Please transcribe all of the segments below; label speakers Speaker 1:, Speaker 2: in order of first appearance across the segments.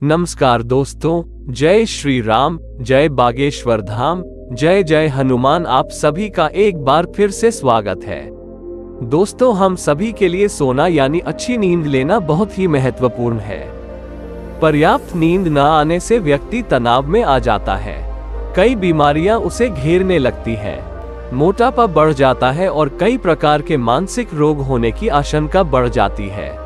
Speaker 1: नमस्कार दोस्तों, जय श्री राम, जय बागेश्वर धाम, जय जय हनुमान। आप सभी का एक बार फिर से स्वागत है। दोस्तों, हम सभी के लिए सोना यानी अच्छी नींद लेना बहुत ही महत्वपूर्ण है। पर्याप्त नींद न आने से व्यक्ति तनाव में आ जाता है, कई बीमारियां उसे घेरने लगती हैं, मोटापा बढ़ जाता है और कई प्रकार के मानसिक रोग होने की आशंका बढ़ जाती है।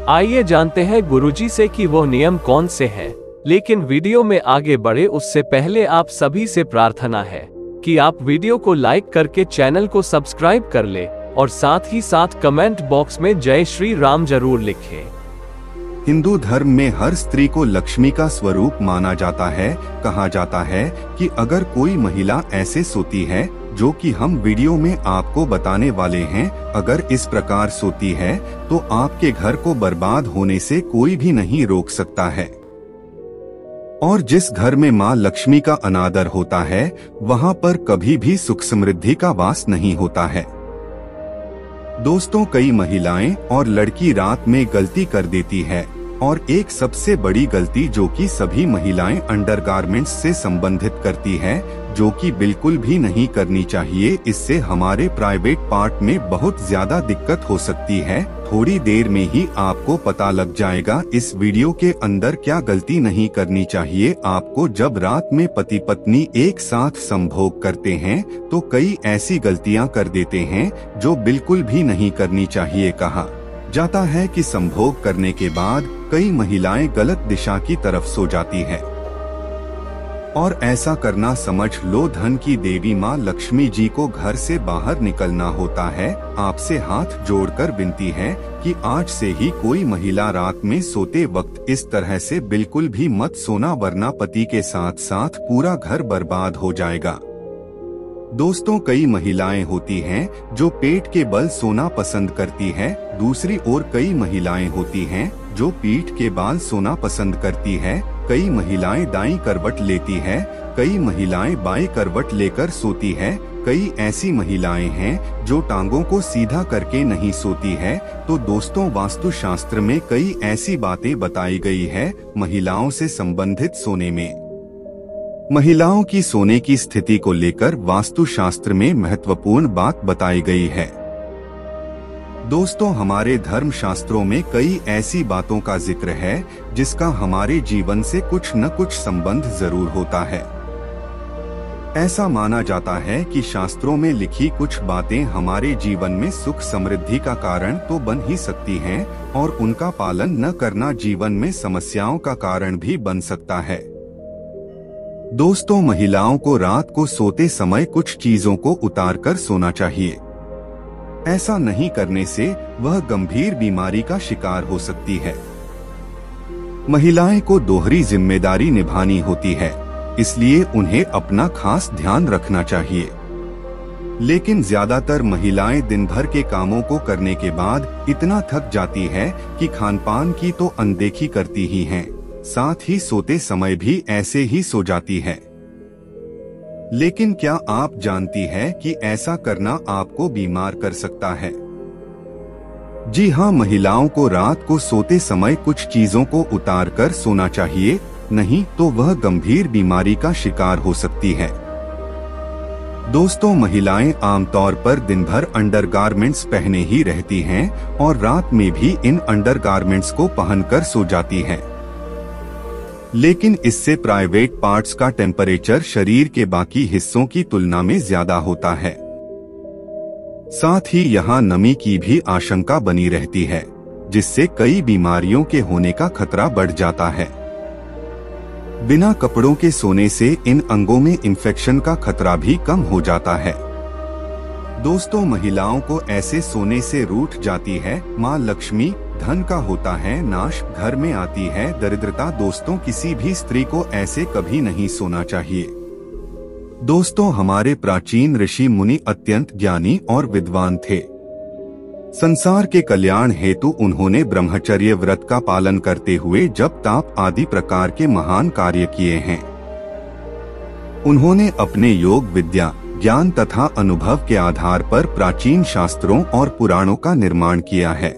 Speaker 1: आइए जानते हैं गुरुजी से कि वो नियम कौन से हैं। लेकिन वीडियो में आगे बढ़े उससे पहले आप सभी से प्रार्थना है कि आप वीडियो को लाइक करके चैनल को सब्सक्राइब कर ले और साथ ही साथ कमेंट बॉक्स में जय श्री राम जरूर लिखें।
Speaker 2: हिंदू धर्म में हर स्त्री को लक्ष्मी का स्वरूप माना जाता है। कहा जाता है कि अगर कोई महिला ऐसे सोती है जो कि हम वीडियो में आपको बताने वाले हैं, अगर इस प्रकार सोती है तो आपके घर को बर्बाद होने से कोई भी नहीं रोक सकता है। और जिस घर में माँ लक्ष्मी का अनादर होता है वहाँ पर कभी भी सुख समृद्धि का वास नहीं होता है। दोस्तों, कई महिलाएं और लड़की रात में गलती कर देती है और एक सबसे बड़ी गलती जो कि सभी महिलाएं अंडरगारमेंट्स से संबंधित करती है, जो कि बिल्कुल भी नहीं करनी चाहिए। इससे हमारे प्राइवेट पार्ट में बहुत ज्यादा दिक्कत हो सकती है। थोड़ी देर में ही आपको पता लग जाएगा इस वीडियो के अंदर क्या गलती नहीं करनी चाहिए आपको। जब रात में पति पत्नी एक साथ संभोग करते हैं तो कई ऐसी गलतियां कर देते हैं जो बिल्कुल भी नहीं करनी चाहिए। कहा जाता है कि संभोग करने के बाद कई महिलाएं गलत दिशा की तरफ सो जाती है और ऐसा करना समझ लो धन की देवी माँ लक्ष्मी जी को घर से बाहर निकलना होता है। आपसे हाथ जोड़कर विनती है कि आज से ही कोई महिला रात में सोते वक्त इस तरह से बिल्कुल भी मत सोना, वरना पति के साथ साथ पूरा घर बर्बाद हो जाएगा। दोस्तों, कई महिलाएं होती हैं जो पेट के बल सोना पसंद करती है। दूसरी ओर कई महिलाएं होती हैं जो पीठ के बाल सोना पसंद करती है। कई महिलाएं दाईं करवट लेती है, कई महिलाएं बाएं करवट लेकर सोती है। कई ऐसी महिलाएं हैं जो टांगों को सीधा करके नहीं सोती है। तो दोस्तों, वास्तुशास्त्र में कई ऐसी बातें बताई गई है महिलाओं से संबंधित सोने में। महिलाओं की सोने की स्थिति को लेकर वास्तुशास्त्र में महत्वपूर्ण बात बताई गई है। दोस्तों, हमारे धर्म शास्त्रों में कई ऐसी बातों का जिक्र है जिसका हमारे जीवन से कुछ न कुछ संबंध जरूर होता है। ऐसा माना जाता है कि शास्त्रों में लिखी कुछ बातें हमारे जीवन में सुख समृद्धि का कारण तो बन ही सकती हैं और उनका पालन न करना जीवन में समस्याओं का कारण भी बन सकता है। दोस्तों, महिलाओं को रात को सोते समय कुछ चीजों को उतार कर सोना चाहिए। ऐसा नहीं करने से वह गंभीर बीमारी का शिकार हो सकती है। महिलाएं को दोहरी जिम्मेदारी निभानी होती है, इसलिए उन्हें अपना खास ध्यान रखना चाहिए। लेकिन ज्यादातर महिलाएं दिन भर के कामों को करने के बाद इतना थक जाती है कि खानपान की तो अनदेखी करती ही हैं, साथ ही सोते समय भी ऐसे ही सो जाती है। लेकिन क्या आप जानती है कि ऐसा करना आपको बीमार कर सकता है? जी हाँ, महिलाओं को रात को सोते समय कुछ चीजों को उतार कर सोना चाहिए, नहीं तो वह गंभीर बीमारी का शिकार हो सकती है। दोस्तों, महिलाएं आमतौर पर दिन भर अंडरगारमेंट्स पहने ही रहती हैं और रात में भी इन अंडरगारमेंट्स को पहनकर सो जाती हैं। लेकिन इससे प्राइवेट पार्ट्स का टेम्परेचर शरीर के बाकी हिस्सों की तुलना में ज्यादा होता है। साथ ही यहाँ नमी की भी आशंका बनी रहती है, जिससे कई बीमारियों के होने का खतरा बढ़ जाता है। बिना कपड़ों के सोने से इन अंगों में इंफेक्शन का खतरा भी कम हो जाता है। दोस्तों, महिलाओं को ऐसे सोने से रूठ जाती है माँ लक्ष्मी, धन का होता है नाश, घर में आती है दरिद्रता। दोस्तों, किसी भी स्त्री को ऐसे कभी नहीं सोना चाहिए। दोस्तों, हमारे प्राचीन ऋषि मुनि अत्यंत ज्ञानी और विद्वान थे। संसार के कल्याण हेतु उन्होंने ब्रह्मचर्य व्रत का पालन करते हुए जप ताप आदि प्रकार के महान कार्य किए हैं। उन्होंने अपने योग विद्या, ज्ञान तथा अनुभव के आधार पर प्राचीन शास्त्रों और पुराणों का निर्माण किया है।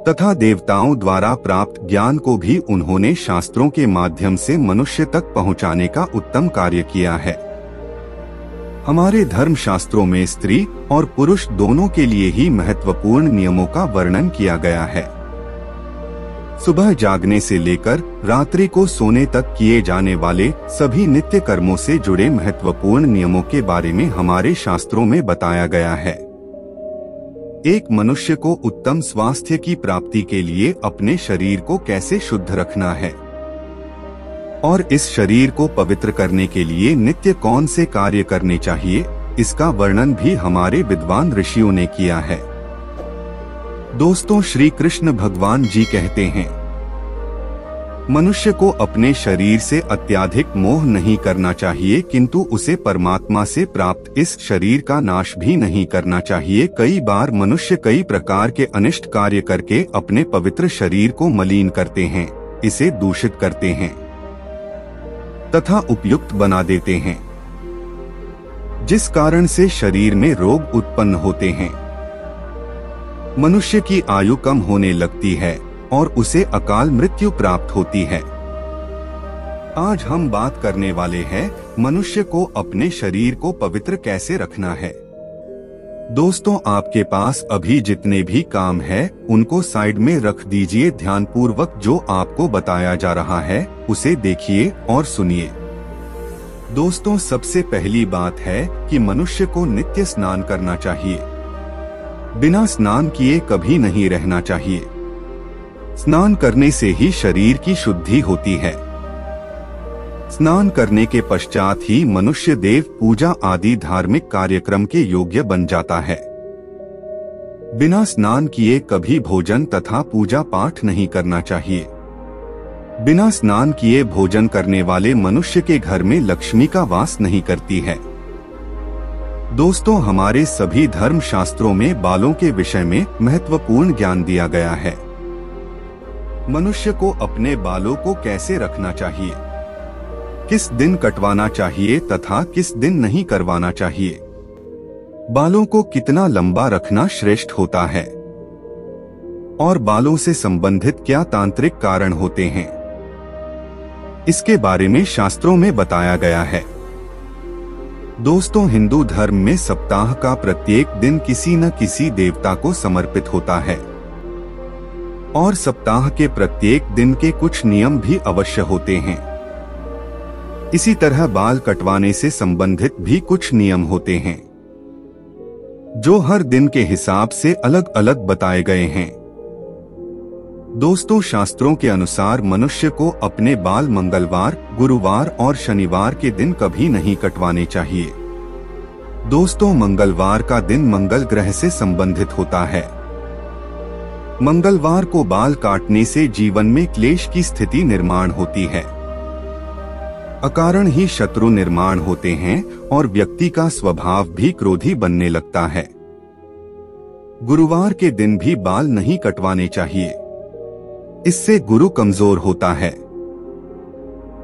Speaker 2: तथा देवताओं द्वारा प्राप्त ज्ञान को भी उन्होंने शास्त्रों के माध्यम से मनुष्य तक पहुंचाने का उत्तम कार्य किया है। हमारे धर्म शास्त्रों में स्त्री और पुरुष दोनों के लिए ही महत्वपूर्ण नियमों का वर्णन किया गया है। सुबह जागने से लेकर रात्रि को सोने तक किए जाने वाले सभी नित्य कर्मों से जुड़े महत्वपूर्ण नियमों के बारे में हमारे शास्त्रों में बताया गया है। एक मनुष्य को उत्तम स्वास्थ्य की प्राप्ति के लिए अपने शरीर को कैसे शुद्ध रखना है और इस शरीर को पवित्र करने के लिए नित्य कौन से कार्य करने चाहिए, इसका वर्णन भी हमारे विद्वान ऋषियों ने किया है। दोस्तों, श्री कृष्ण भगवान जी कहते हैं, मनुष्य को अपने शरीर से अत्यधिक मोह नहीं करना चाहिए, किंतु उसे परमात्मा से प्राप्त इस शरीर का नाश भी नहीं करना चाहिए। कई बार मनुष्य कई प्रकार के अनिष्ट कार्य करके अपने पवित्र शरीर को मलिन करते हैं, इसे दूषित करते हैं तथा उपयुक्त बना देते हैं, जिस कारण से शरीर में रोग उत्पन्न होते हैं। मनुष्य की आयु कम होने लगती है और उसे अकाल मृत्यु प्राप्त होती है। आज हम बात करने वाले हैं मनुष्य को अपने शरीर को पवित्र कैसे रखना है। दोस्तों, आपके पास अभी जितने भी काम है उनको साइड में रख दीजिए। ध्यानपूर्वक जो आपको बताया जा रहा है उसे देखिए और सुनिए। दोस्तों, सबसे पहली बात है कि मनुष्य को नित्य स्नान करना चाहिए। बिना स्नान किए कभी नहीं रहना चाहिए। स्नान करने से ही शरीर की शुद्धि होती है। स्नान करने के पश्चात ही मनुष्य देव पूजा आदि धार्मिक कार्यक्रम के योग्य बन जाता है। बिना स्नान किए कभी भोजन तथा पूजा पाठ नहीं करना चाहिए। बिना स्नान किए भोजन करने वाले मनुष्य के घर में लक्ष्मी का वास नहीं करती है। दोस्तों, हमारे सभी धर्म शास्त्रों में बालों के विषय में महत्वपूर्ण ज्ञान दिया गया है। मनुष्य को अपने बालों को कैसे रखना चाहिए, किस दिन कटवाना चाहिए तथा किस दिन नहीं करवाना चाहिए, बालों को कितना लंबा रखना श्रेष्ठ होता है और बालों से संबंधित क्या तांत्रिक कारण होते हैं, इसके बारे में शास्त्रों में बताया गया है। दोस्तों, हिंदू धर्म में सप्ताह का प्रत्येक दिन किसी न किसी देवता को समर्पित होता है और सप्ताह के प्रत्येक दिन के कुछ नियम भी अवश्य होते हैं। इसी तरह बाल कटवाने से संबंधित भी कुछ नियम होते हैं जो हर दिन के हिसाब से अलग अलग बताए गए हैं। दोस्तों, शास्त्रों के अनुसार मनुष्य को अपने बाल मंगलवार, गुरुवार और शनिवार के दिन कभी नहीं कटवाने चाहिए। दोस्तों, मंगलवार का दिन मंगल ग्रह से संबंधित होता है। मंगलवार को बाल काटने से जीवन में क्लेश की स्थिति निर्माण होती है, अकारण ही शत्रु निर्माण होते हैं और व्यक्ति का स्वभाव भी क्रोधी बनने लगता है। गुरुवार के दिन भी बाल नहीं कटवाने चाहिए, इससे गुरु कमजोर होता है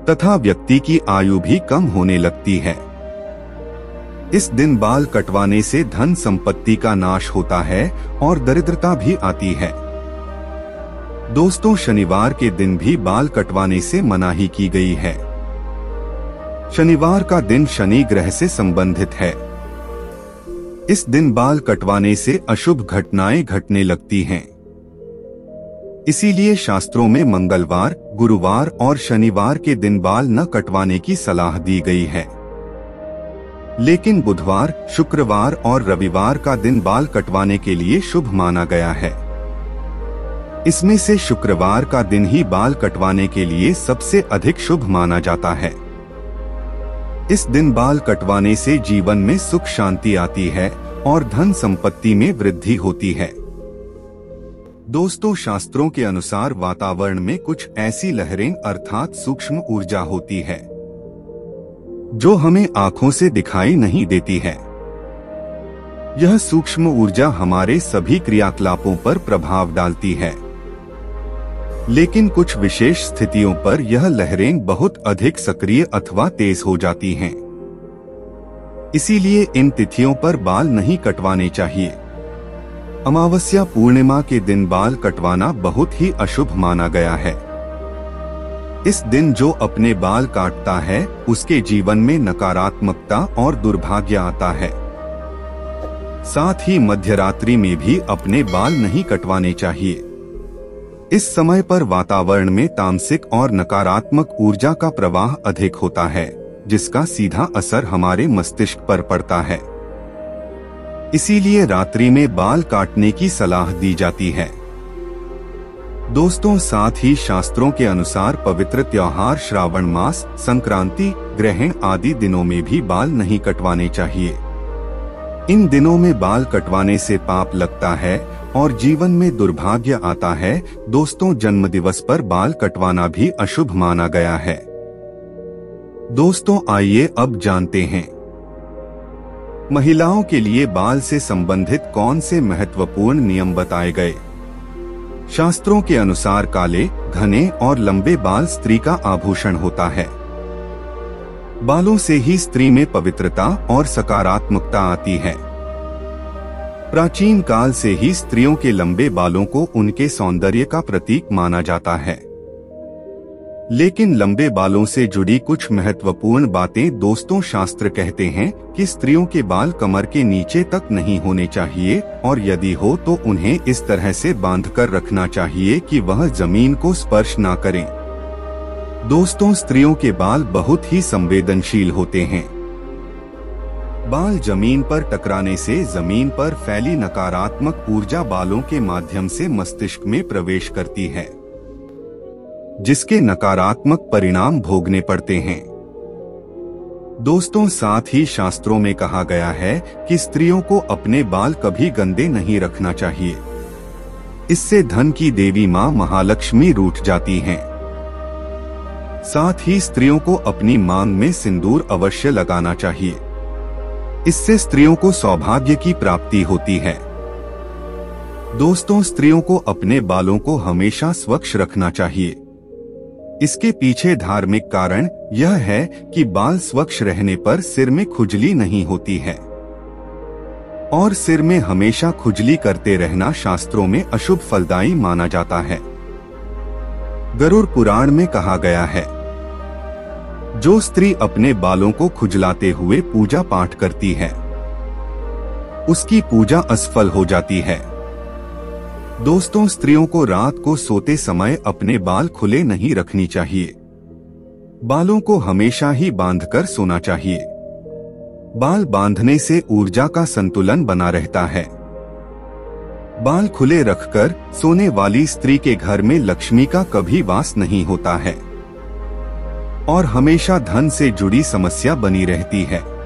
Speaker 2: तथा व्यक्ति की आयु भी कम होने लगती है। इस दिन बाल कटवाने से धन संपत्ति का नाश होता है और दरिद्रता भी आती है। दोस्तों, शनिवार के दिन भी बाल कटवाने से मनाही की गई है। शनिवार का दिन शनि ग्रह से संबंधित है। इस दिन बाल कटवाने से अशुभ घटनाएं घटने लगती हैं। इसीलिए शास्त्रों में मंगलवार, गुरुवार और शनिवार के दिन बाल न कटवाने की सलाह दी गई है। लेकिन बुधवार, शुक्रवार और रविवार का दिन बाल कटवाने के लिए शुभ माना गया है। इसमें से शुक्रवार का दिन ही बाल कटवाने के लिए सबसे अधिक शुभ माना जाता है। इस दिन बाल कटवाने से जीवन में सुख शांति आती है और धन संपत्ति में वृद्धि होती है। दोस्तों, शास्त्रों के अनुसार वातावरण में कुछ ऐसी लहरें अर्थात सूक्ष्म ऊर्जा होती है जो हमें आंखों से दिखाई नहीं देती है। यह सूक्ष्म ऊर्जा हमारे सभी क्रियाकलापों पर प्रभाव डालती है, लेकिन कुछ विशेष स्थितियों पर यह लहरें बहुत अधिक सक्रिय अथवा तेज हो जाती हैं। इसीलिए इन तिथियों पर बाल नहीं कटवाने चाहिए। अमावस्या पूर्णिमा के दिन बाल कटवाना बहुत ही अशुभ माना गया है। इस दिन जो अपने बाल काटता है उसके जीवन में नकारात्मकता और दुर्भाग्य आता है। साथ ही मध्यरात्रि में भी अपने बाल नहीं कटवाने चाहिए। इस समय पर वातावरण में तामसिक और नकारात्मक ऊर्जा का प्रवाह अधिक होता है, जिसका सीधा असर हमारे मस्तिष्क पर पड़ता है। इसीलिए रात्रि में बाल काटने की सलाह दी जाती है। दोस्तों, साथ ही शास्त्रों के अनुसार पवित्र त्योहार श्रावण मास, संक्रांति, ग्रहण आदि दिनों में भी बाल नहीं कटवाने चाहिए। इन दिनों में बाल कटवाने से पाप लगता है और जीवन में दुर्भाग्य आता है। दोस्तों, जन्मदिवस पर बाल कटवाना भी अशुभ माना गया है। दोस्तों, आइए अब जानते हैं महिलाओं के लिए बाल से संबंधित कौन से महत्वपूर्ण नियम बताए गए। शास्त्रों के अनुसार काले, घने और लंबे बाल स्त्री का आभूषण होता है। बालों से ही स्त्री में पवित्रता और सकारात्मकता आती है। प्राचीन काल से ही स्त्रियों के लंबे बालों को उनके सौंदर्य का प्रतीक माना जाता है। लेकिन लंबे बालों से जुड़ी कुछ महत्वपूर्ण बातें दोस्तों, शास्त्र कहते हैं कि स्त्रियों के बाल कमर के नीचे तक नहीं होने चाहिए और यदि हो तो उन्हें इस तरह से बांधकर रखना चाहिए कि वह जमीन को स्पर्श ना करें। दोस्तों, स्त्रियों के बाल बहुत ही संवेदनशील होते हैं। बाल जमीन पर टकराने से जमीन पर फैली नकारात्मक ऊर्जा बालों के माध्यम से मस्तिष्क में प्रवेश करती है, जिसके नकारात्मक परिणाम भोगने पड़ते हैं। दोस्तों, साथ ही शास्त्रों में कहा गया है कि स्त्रियों को अपने बाल कभी गंदे नहीं रखना चाहिए। इससे धन की देवी मां महालक्ष्मी रूठ जाती हैं। साथ ही स्त्रियों को अपनी मांग में सिंदूर अवश्य लगाना चाहिए। इससे स्त्रियों को सौभाग्य की प्राप्ति होती है। दोस्तों, स्त्रियों को अपने बालों को हमेशा स्वच्छ रखना चाहिए। इसके पीछे धार्मिक कारण यह है कि बाल स्वच्छ रहने पर सिर में खुजली नहीं होती है और सिर में हमेशा खुजली करते रहना शास्त्रों में अशुभ फलदायी माना जाता है। गरुड़ पुराण में कहा गया है, जो स्त्री अपने बालों को खुजलाते हुए पूजा पाठ करती है, उसकी पूजा असफल हो जाती है। दोस्तों, स्त्रियों को रात को सोते समय अपने बाल खुले नहीं रखनी चाहिए। बालों को हमेशा ही बांधकर सोना चाहिए। बाल बांधने से ऊर्जा का संतुलन बना रहता है। बाल खुले रखकर सोने वाली स्त्री के घर में लक्ष्मी का कभी वास नहीं होता है और हमेशा धन से जुड़ी समस्या बनी रहती है।